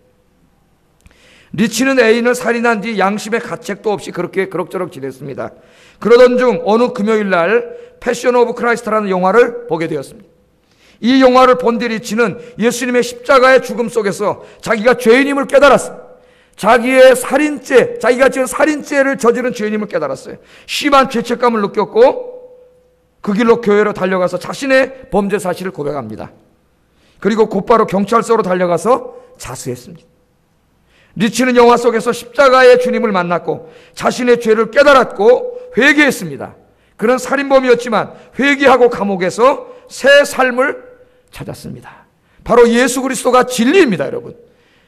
리치는 애인을 살인한 뒤 양심의 가책도 없이 그렇게 그럭저럭 지냈습니다. 그러던 중 어느 금요일 날 패션 오브 크라이스트라는 영화를 보게 되었습니다. 이 영화를 본 뒤 리치는 예수님의 십자가의 죽음 속에서 자기가 죄인임을 깨달았습니다. 자기의 살인죄, 자기가 지은 살인죄를 저지른 죄인임을 깨달았어요. 심한 죄책감을 느꼈고 그 길로 교회로 달려가서 자신의 범죄 사실을 고백합니다. 그리고 곧바로 경찰서로 달려가서 자수했습니다. 리치는 영화 속에서 십자가의 주님을 만났고 자신의 죄를 깨달았고 회개했습니다. 그는 살인범이었지만 회개하고 감옥에서 새 삶을 찾았습니다. 바로 예수 그리스도가 진리입니다, 여러분.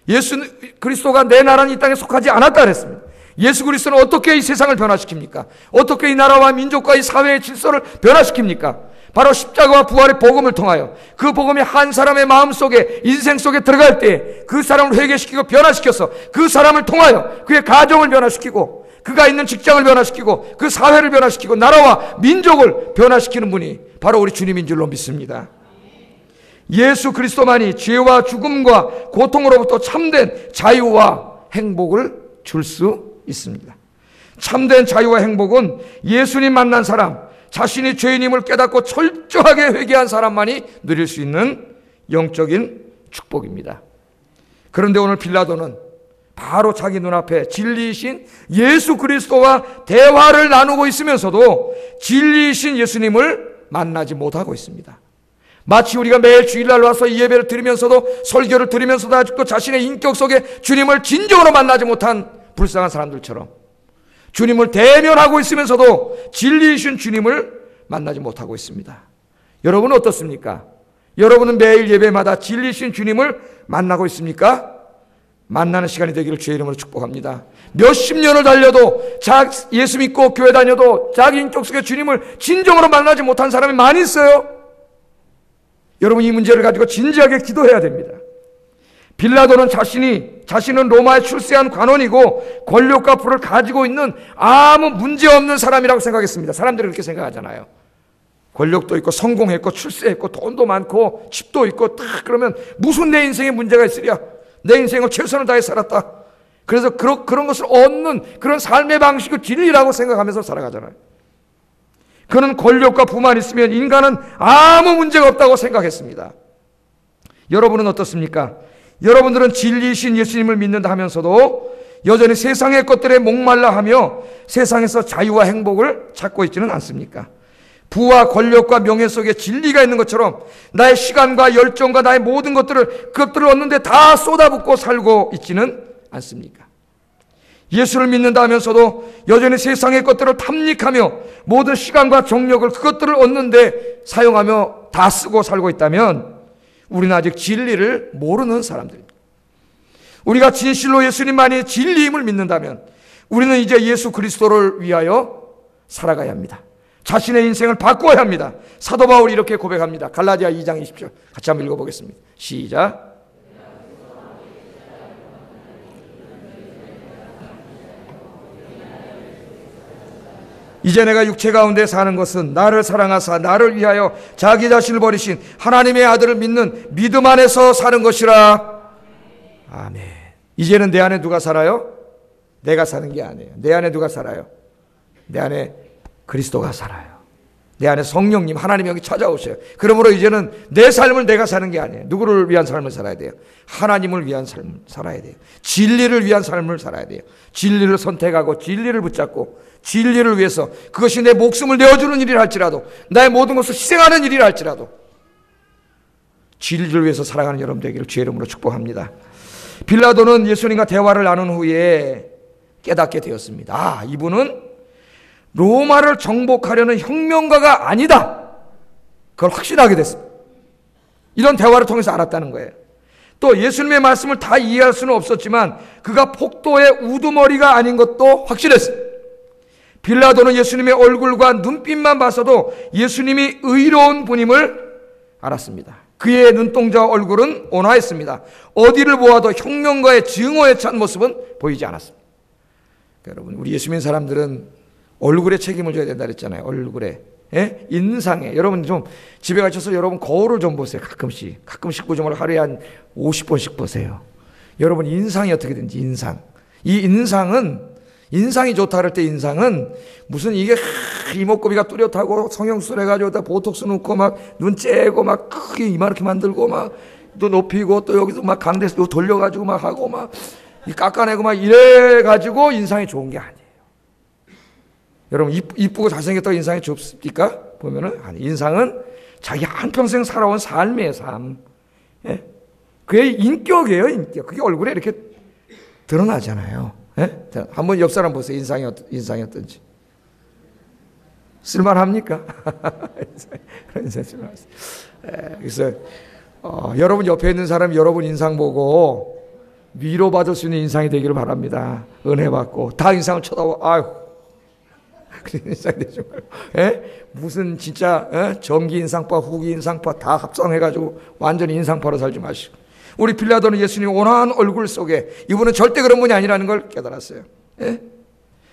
예수 그리스도가 내 나라는 이 땅에 속하지 않았다 그랬습니다. 예수 그리스도는 어떻게 이 세상을 변화시킵니까? 어떻게 이 나라와 민족과 이 사회의 질서를 변화시킵니까? 바로 십자가와 부활의 복음을 통하여 그 복음이 한 사람의 마음속에, 인생 속에 들어갈 때 그 사람을 회개시키고 변화시켜서 그 사람을 통하여 그의 가정을 변화시키고 그가 있는 직장을 변화시키고 그 사회를 변화시키고 나라와 민족을 변화시키는 분이 바로 우리 주님인 줄로 믿습니다. 예수 그리스도만이 죄와 죽음과 고통으로부터 참된 자유와 행복을 줄 수 있습니다. 참된 자유와 행복은 예수님 만난 사람, 자신이 죄인임을 깨닫고 철저하게 회개한 사람만이 누릴 수 있는 영적인 축복입니다. 그런데 오늘 빌라도는 바로 자기 눈앞에 진리이신 예수 그리스도와 대화를 나누고 있으면서도 진리이신 예수님을 만나지 못하고 있습니다. 마치 우리가 매일 주일날 와서 이 예배를 드리면서도 설교를 들으면서도 아직도 자신의 인격 속에 주님을 진정으로 만나지 못한 불쌍한 사람들처럼 주님을 대면하고 있으면서도 진리이신 주님을 만나지 못하고 있습니다. 여러분은 어떻습니까? 여러분은 매일 예배마다 진리이신 주님을 만나고 있습니까? 만나는 시간이 되기를 주의 이름으로 축복합니다. 몇십 년을 달려도 예수 믿고 교회 다녀도 자기 인격 속에 주님을 진정으로 만나지 못한 사람이 많이 있어요. 여러분, 이 문제를 가지고 진지하게 기도해야 됩니다. 빌라도는 자신은 로마에 출세한 관원이고 권력과 부를 가지고 있는 아무 문제없는 사람이라고 생각했습니다. 사람들이 그렇게 생각하잖아요. 권력도 있고 성공했고 출세했고 돈도 많고 집도 있고 딱 그러면 무슨 내 인생에 문제가 있으랴. 내 인생을 최선을 다해 살았다. 그래서 그런 것을 얻는 그런 삶의 방식을 진리라고 생각하면서 살아가잖아요. 그는 권력과 부만 있으면 인간은 아무 문제가 없다고 생각했습니다. 여러분은 어떻습니까? 여러분들은 진리이신 예수님을 믿는다 하면서도 여전히 세상의 것들에 목말라 하며 세상에서 자유와 행복을 찾고 있지는 않습니까? 부와 권력과 명예 속에 진리가 있는 것처럼 나의 시간과 열정과 나의 모든 그것들을 얻는데 다 쏟아붓고 살고 있지는 않습니까? 예수를 믿는다 하면서도 여전히 세상의 것들을 탐닉하며 모든 시간과 정력을 그것들을 얻는데 사용하며 다 쓰고 살고 있다면 우리는 아직 진리를 모르는 사람들입니다. 우리가 진실로 예수님만이 진리임을 믿는다면 우리는 이제 예수 그리스도를 위하여 살아가야 합니다. 자신의 인생을 바꿔야 합니다. 사도 바울이 이렇게 고백합니다. 갈라디아 2장 20절 같이 한번 읽어보겠습니다. 시작. 이제 내가 육체 가운데 사는 것은 나를 사랑하사 나를 위하여 자기 자신을 버리신 하나님의 아들을 믿는 믿음 안에서 사는 것이라. 아멘. 이제는 내 안에 누가 살아요? 내가 사는 게 아니에요. 내 안에 누가 살아요? 내 안에 그리스도가 살아요. 내 안에 성령님 하나님이 여기 찾아오셔요. 그러므로 이제는 내 삶을 내가 사는 게 아니에요. 누구를 위한 삶을 살아야 돼요? 하나님을 위한 삶을 살아야 돼요. 진리를 위한 삶을 살아야 돼요. 진리를 선택하고 진리를 붙잡고 진리를 위해서 그것이 내 목숨을 내어주는 일이라 할지라도 나의 모든 것을 희생하는 일이라 할지라도 진리를 위해서 살아가는 여러분 되기를 주의 이름으로 축복합니다. 빌라도는 예수님과 대화를 나눈 후에 깨닫게 되었습니다. 아, 이분은 로마를 정복하려는 혁명가가 아니다. 그걸 확신하게 됐습니다. 이런 대화를 통해서 알았다는 거예요. 또 예수님의 말씀을 다 이해할 수는 없었지만 그가 폭도의 우두머리가 아닌 것도 확실했습니다. 빌라도는 예수님의 얼굴과 눈빛만 봐서도 예수님이 의로운 분임을 알았습니다. 그의 눈동자와 얼굴은 온화했습니다. 어디를 보아도 혁명가의 증오에 찬 모습은 보이지 않았습니다. 그러니까 여러분, 우리 예수 믿는 사람들은 얼굴에 책임을 져야 된다 그랬잖아요. 얼굴에, 예? 인상에. 여러분 좀 집에 가셔서 여러분 거울을 좀 보세요. 가끔씩 보정을 하루에 한 50번씩 보세요. 여러분 인상이 어떻게 되는지. 이 인상이 좋다 그럴 때 인상은 무슨 이게 이목구비가 뚜렷하고 성형수술 해가지고 다 보톡스 넣고 막 눈 째고 막 크게 이만하게 만들고 막 또 높이고 또 여기서 막 강대에서 돌려가지고 막 하고 막 깎아내고 막 이래가지고 인상이 좋은 게 아니에요. 여러분 이쁘고 잘생겼다고 인상이 좋습니까? 보면은 아니, 인상은 자기 한평생 살아온 삶이에요. 삶. 예? 그게 인격이에요. 인격. 그게 얼굴에 이렇게 드러나잖아요. 예? 한번 옆 사람 보세요. 인상이 어떤지. 쓸만합니까? 그래서 여러분 옆에 있는 사람이 여러분 인상 보고 위로받을 수 있는 인상이 되기를 바랍니다. 은혜 받고 다 인상을 쳐다보고 아유 그런 인상이 되죠. 예? 무슨 진짜 전기 인상파 후기 인상파 다 합성해가지고 완전히 인상파로 살지 마시고 우리 빌라도는 예수님 온화한 얼굴 속에 이분은 절대 그런 분이 아니라는 걸 깨달았어요. 예?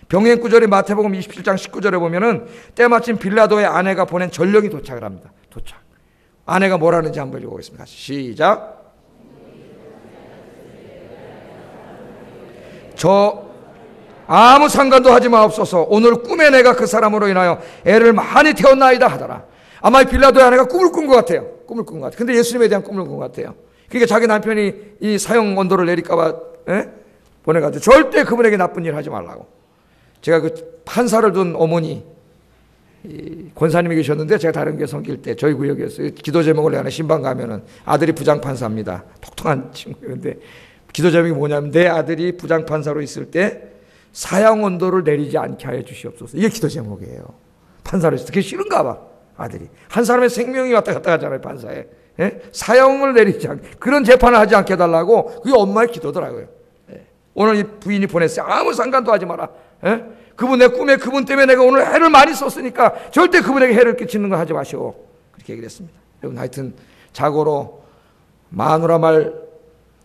병행 구절의 마태복음 27장 19절에 보면은 때마침 빌라도의 아내가 보낸 전령이 도착을 합니다. 아내가 뭐라는지 한번 읽어보겠습니다. 시작. 저 아무 상관도 하지 마옵소서. 오늘 꿈에 내가 그 사람으로 인하여 애를 많이 태웠나이다 하더라. 아마 빌라도의 아내가 꿈을 꾼 것 같아요. 근데 예수님에 대한 꿈을 꾼 것 같아요. 그러니까 자기 남편이 이 사형 언도를 내릴까봐 보내가지고 절대 그분에게 나쁜 일 하지 말라고. 제가 그 판사를 둔 어머니 권사님이 계셨는데 제가 다른 교회 섬길 때 저희 구역이었어요. 기도 제목을 내가 신방 가면은 아들이 부장판사입니다. 통통한 친구였는데 기도 제목이 뭐냐면 내 아들이 부장판사로 있을 때 사형 언도를 내리지 않게 하여 주시옵소서. 이게 기도 제목이에요. 판사로서 그게 싫은가 봐. 아들이 한 사람의 생명이 왔다 갔다 하잖아요. 판사에. 예? 사형을 내리지 않게, 그런 재판을 하지 않게 해달라고. 그게 엄마의 기도더라고요. 예. 오늘 이 부인이 보냈어요. 아무 상관도 하지 마라. 예? 그분 내 꿈에 그분 때문에 내가 오늘 해를 많이 썼으니까 절대 그분에게 해를 끼치는 거 하지 마시오. 그렇게 얘기를 했습니다. 여러분 하여튼 자고로 마누라 말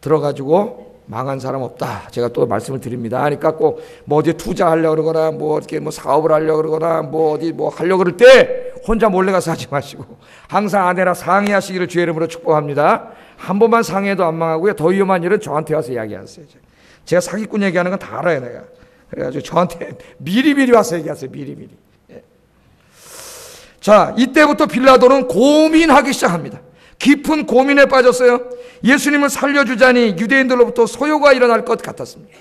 들어가지고 망한 사람 없다. 제가 또 말씀을 드립니다. 그러니까 꼭 뭐 어디 투자하려고 그러거나 뭐 이렇게 뭐 사업을 하려고 그러거나 뭐 어디 뭐 하려고 그럴 때 혼자 몰래 가서 하지 마시고 항상 아내랑 상의하시기를 주의 이름으로 축복합니다. 한 번만 상의해도 안 망하고요. 더 위험한 일은 저한테 와서 이야기하세요. 제가 사기꾼 얘기하는 건 다 알아요, 내가. 그래가지고 저한테 미리미리 와서 얘기하세요. 미리미리. 예. 자, 이때부터 빌라도는 고민하기 시작합니다. 깊은 고민에 빠졌어요. 예수님을 살려주자니 유대인들로부터 소요가 일어날 것 같았습니다.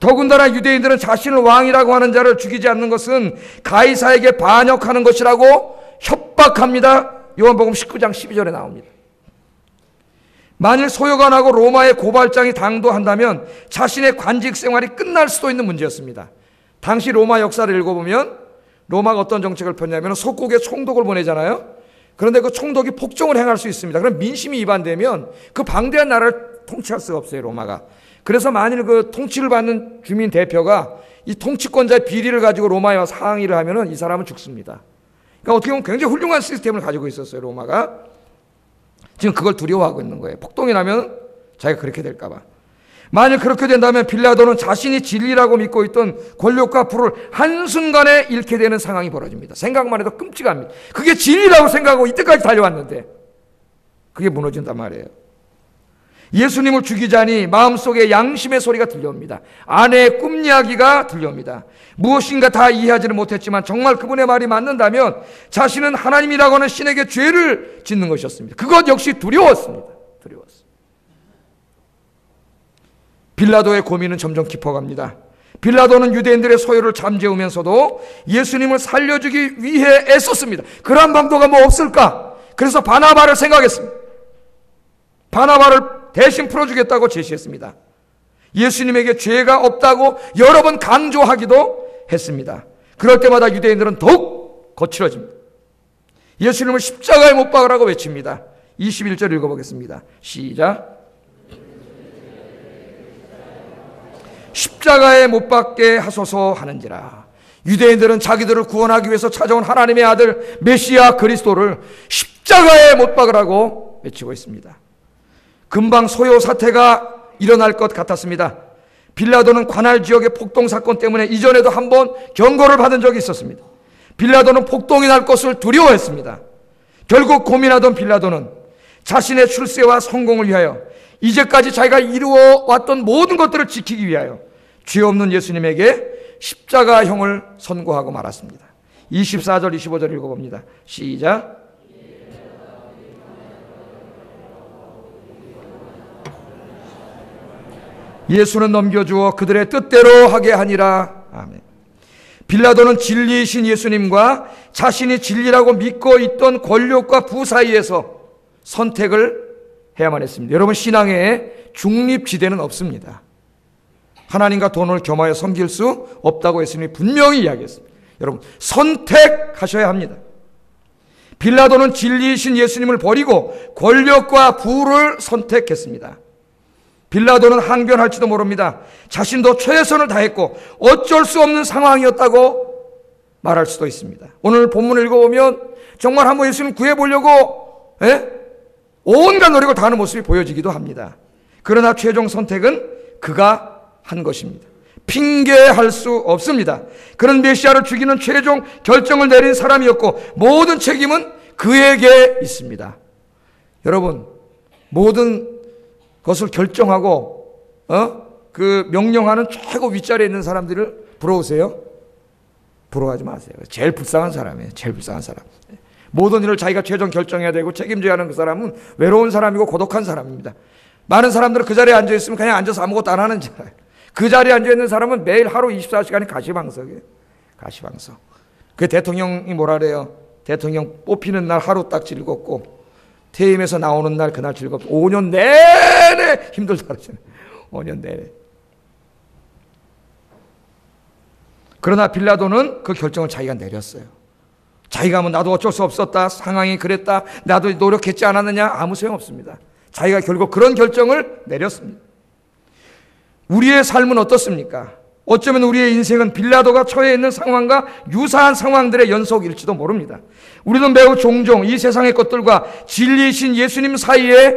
더군다나 유대인들은 자신을 왕이라고 하는 자를 죽이지 않는 것은 가이사에게 반역하는 것이라고 협박합니다. 요한복음 19장 12절에 나옵니다. 만일 소요가 나고 로마의 고발장이 당도한다면 자신의 관직 생활이 끝날 수도 있는 문제였습니다. 당시 로마 역사를 읽어보면 로마가 어떤 정책을 폈냐면 속국에 총독을 보내잖아요. 그런데 그 총독이 폭정을 행할 수 있습니다. 그럼 민심이 위반되면 그 방대한 나라를 통치할 수가 없어요, 로마가. 그래서 만일 그 통치를 받는 주민 대표가 이 통치권자의 비리를 가지고 로마에 와서 항의를 하면은 이 사람은 죽습니다. 그러니까 어떻게 보면 굉장히 훌륭한 시스템을 가지고 있었어요, 로마가. 지금 그걸 두려워하고 있는 거예요. 폭동이 나면 자기가 그렇게 될까봐. 만일 그렇게 된다면 빌라도는 자신이 진리라고 믿고 있던 권력과 부를 한순간에 잃게 되는 상황이 벌어집니다. 생각만 해도 끔찍합니다. 그게 진리라고 생각하고 이때까지 달려왔는데 그게 무너진단 말이에요. 예수님을 죽이자니 마음속에 양심의 소리가 들려옵니다. 아내의 꿈 이야기가 들려옵니다. 무엇인가 다 이해하지는 못했지만 정말 그분의 말이 맞는다면 자신은 하나님이라고 하는 신에게 죄를 짓는 것이었습니다. 그것 역시 두려웠습니다. 두려웠습니다. 빌라도의 고민은 점점 깊어갑니다. 빌라도는 유대인들의 소요를 잠재우면서도 예수님을 살려주기 위해 애썼습니다. 그러한 방도가 뭐 없을까? 그래서 바나바를 생각했습니다. 바나바를 대신 풀어주겠다고 제시했습니다. 예수님에게 죄가 없다고 여러 번 강조하기도 했습니다. 그럴 때마다 유대인들은 더욱 거칠어집니다. 예수님을 십자가에 못 박으라고 외칩니다. 21절 읽어보겠습니다. 시작. 십자가에 못 박게 하소서 하는지라. 유대인들은 자기들을 구원하기 위해서 찾아온 하나님의 아들 메시아 그리스도를 십자가에 못 박으라고 외치고 있습니다. 금방 소요 사태가 일어날 것 같았습니다. 빌라도는 관할 지역의 폭동 사건 때문에 이전에도 한번 경고를 받은 적이 있었습니다. 빌라도는 폭동이 날 것을 두려워했습니다. 결국 고민하던 빌라도는 자신의 출세와 성공을 위하여 이제까지 자기가 이루어왔던 모든 것들을 지키기 위하여 죄 없는 예수님에게 십자가형을 선고하고 말았습니다. 24절 25절 읽어봅니다. 시작. 예수는 넘겨주어 그들의 뜻대로 하게 하니라. 아멘. 빌라도는 진리이신 예수님과 자신이 진리라고 믿고 있던 권력과 부 사이에서 선택을 해야만 했습니다. 여러분, 신앙에 중립지대는 없습니다. 하나님과 돈을 겸하여 섬길 수 없다고 예수님이 분명히 이야기했습니다. 여러분, 선택하셔야 합니다. 빌라도는 진리이신 예수님을 버리고 권력과 부를 선택했습니다. 빌라도는 항변할지도 모릅니다. 자신도 최선을 다했고 어쩔 수 없는 상황이었다고 말할 수도 있습니다. 오늘 본문을 읽어보면 정말 한번 예수님 구해보려고 온갖 노력을 다하는 모습이 보여지기도 합니다. 그러나 최종 선택은 그가 한 것입니다. 핑계할 수 없습니다. 그런 메시아를 죽이는 최종 결정을 내린 사람이었고 모든 책임은 그에게 있습니다. 여러분, 모든 것을 결정하고 그 명령하는 최고 윗자리에 있는 사람들을 부러우세요? 부러워하지 마세요. 제일 불쌍한 사람이에요. 제일 불쌍한 사람. 모든 일을 자기가 최종 결정해야 되고 책임져야 하는 그 사람은 외로운 사람이고 고독한 사람입니다. 많은 사람들은 그 자리에 앉아있으면 그냥 앉아서 아무것도 안 하는 줄 알아요. 그 자리에 앉아있는 사람은 매일 하루 24시간이 가시방석이에요. 가시방석. 그 대통령이 뭐라 그래요? 대통령 뽑히는 날 하루 딱 즐겁고 퇴임해서 나오는 날 그날 즐겁고 5년 내내 힘들다 그러잖아요. 5년 내내. 그러나 빌라도는 그 결정을 자기가 내렸어요. 자기가 나도 어쩔 수 없었다, 상황이 그랬다, 나도 노력했지 않았느냐, 아무 소용없습니다. 자기가 결국 그런 결정을 내렸습니다. 우리의 삶은 어떻습니까? 어쩌면 우리의 인생은 빌라도가 처해 있는 상황과 유사한 상황들의 연속일지도 모릅니다. 우리는 매우 종종 이 세상의 것들과 진리이신 예수님 사이에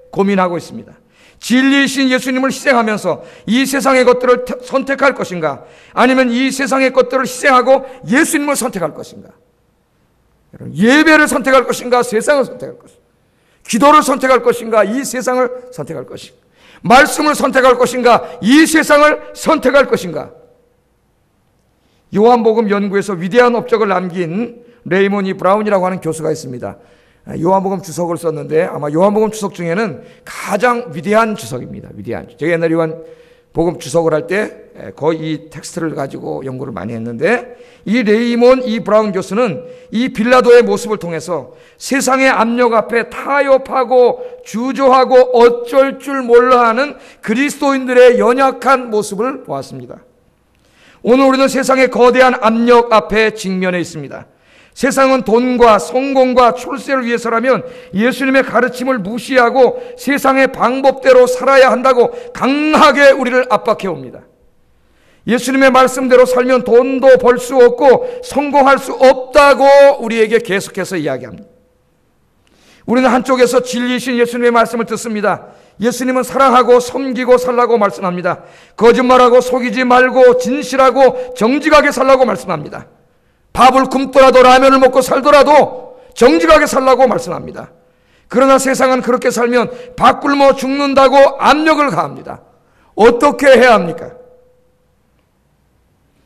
고민하고 있습니다. 진리이신 예수님을 희생하면서 이 세상의 것들을 선택할 것인가, 아니면 이 세상의 것들을 희생하고 예수님을 선택할 것인가, 예배를 선택할 것인가, 세상을 선택할 것인가, 기도를 선택할 것인가, 이 세상을 선택할 것인가, 말씀을 선택할 것인가, 이 세상을 선택할 것인가. 요한복음 연구에서 위대한 업적을 남긴 레이몬 E. 브라운이라고 하는 교수가 있습니다. 요한복음 주석을 썼는데 아마 요한복음 주석 중에는 가장 위대한 주석입니다. 위대한. 제가 옛날에 요한복음 주석을 할 때 거의 이 텍스트를 가지고 연구를 많이 했는데, 이 레이몬 E. 브라운 교수는 이 빌라도의 모습을 통해서 세상의 압력 앞에 타협하고 주저하고 어쩔 줄 몰라 하는 그리스도인들의 연약한 모습을 보았습니다. 오늘 우리는 세상의 거대한 압력 앞에 직면해 있습니다. 세상은 돈과 성공과 출세를 위해서라면 예수님의 가르침을 무시하고 세상의 방법대로 살아야 한다고 강하게 우리를 압박해 옵니다. 예수님의 말씀대로 살면 돈도 벌 수 없고 성공할 수 없다고 우리에게 계속해서 이야기합니다. 우리는 한쪽에서 진리이신 예수님의 말씀을 듣습니다. 예수님은 사랑하고 섬기고 살라고 말씀합니다. 거짓말하고 속이지 말고 진실하고 정직하게 살라고 말씀합니다. 밥을 굶더라도 라면을 먹고 살더라도 정직하게 살라고 말씀합니다. 그러나 세상은 그렇게 살면 밥 굶어 죽는다고 압력을 가합니다. 어떻게 해야 합니까?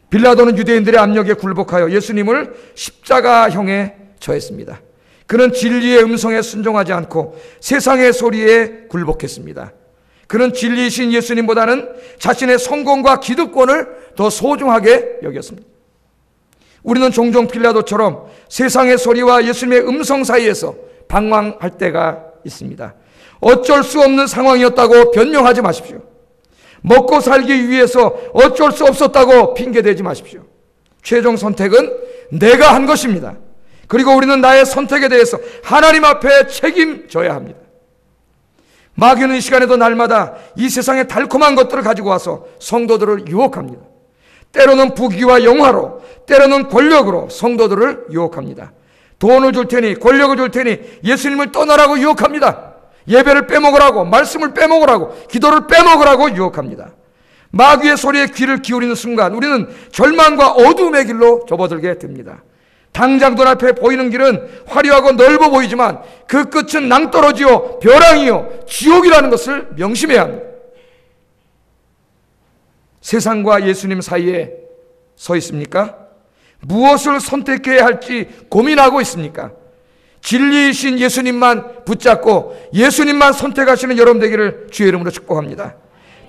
빌라도는 유대인들의 압력에 굴복하여 예수님을 십자가형에 처했습니다. 그는 진리의 음성에 순종하지 않고 세상의 소리에 굴복했습니다. 그는 진리이신 예수님보다는 자신의 성공과 기득권을 더 소중하게 여겼습니다. 우리는 종종 빌라도처럼 세상의 소리와 예수님의 음성 사이에서 방황할 때가 있습니다. 어쩔 수 없는 상황이었다고 변명하지 마십시오. 먹고 살기 위해서 어쩔 수 없었다고 핑계대지 마십시오. 최종 선택은 내가 한 것입니다. 그리고 우리는 나의 선택에 대해서 하나님 앞에 책임져야 합니다. 마귀는 이 시간에도 날마다 이 세상의 달콤한 것들을 가지고 와서 성도들을 유혹합니다. 때로는 부귀와 영화로, 때로는 권력으로 성도들을 유혹합니다. 돈을 줄 테니, 권력을 줄 테니 예수님을 떠나라고 유혹합니다. 예배를 빼먹으라고, 말씀을 빼먹으라고, 기도를 빼먹으라고 유혹합니다. 마귀의 소리에 귀를 기울이는 순간 우리는 절망과 어둠의 길로 접어들게 됩니다. 당장 눈앞에 보이는 길은 화려하고 넓어 보이지만 그 끝은 낭떠러지요 벼랑이요 지옥이라는 것을 명심해야 합니다. 세상과 예수님 사이에 서 있습니까? 무엇을 선택해야 할지 고민하고 있습니까? 진리이신 예수님만 붙잡고 예수님만 선택하시는 여러분 되기를 주의 이름으로 축복합니다.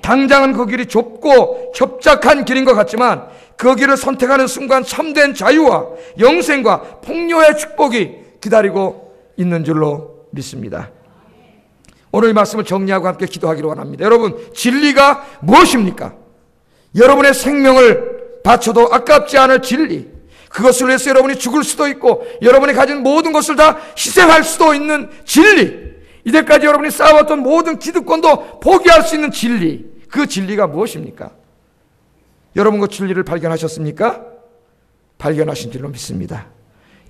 당장은 그 길이 좁고 협착한 길인 것 같지만 그 길을 선택하는 순간 참된 자유와 영생과 풍요의 축복이 기다리고 있는 줄로 믿습니다. 오늘 이 말씀을 정리하고 함께 기도하기를 원합니다. 여러분, 진리가 무엇입니까? 여러분의 생명을 바쳐도 아깝지 않을 진리, 그것을 위해서 여러분이 죽을 수도 있고 여러분이 가진 모든 것을 다 희생할 수도 있는 진리, 이때까지 여러분이 쌓아왔던 모든 기득권도 포기할 수 있는 진리, 그 진리가 무엇입니까? 여러분 그 진리를 발견하셨습니까? 발견하신 줄로 믿습니다.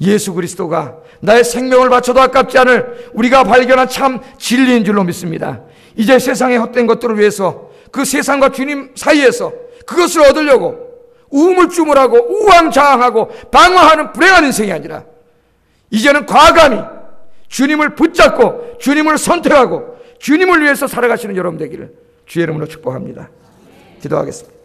예수 그리스도가 나의 생명을 바쳐도 아깝지 않을 우리가 발견한 참 진리인 줄로 믿습니다. 이제 세상의 헛된 것들을 위해서 그 세상과 주님 사이에서 그것을 얻으려고 우물쭈물하고 우왕좌왕하고 방황하는 불행한 인생이 아니라 이제는 과감히 주님을 붙잡고 주님을 선택하고 주님을 위해서 살아가시는 여러분 되기를 주의 이름으로 축복합니다. 기도하겠습니다.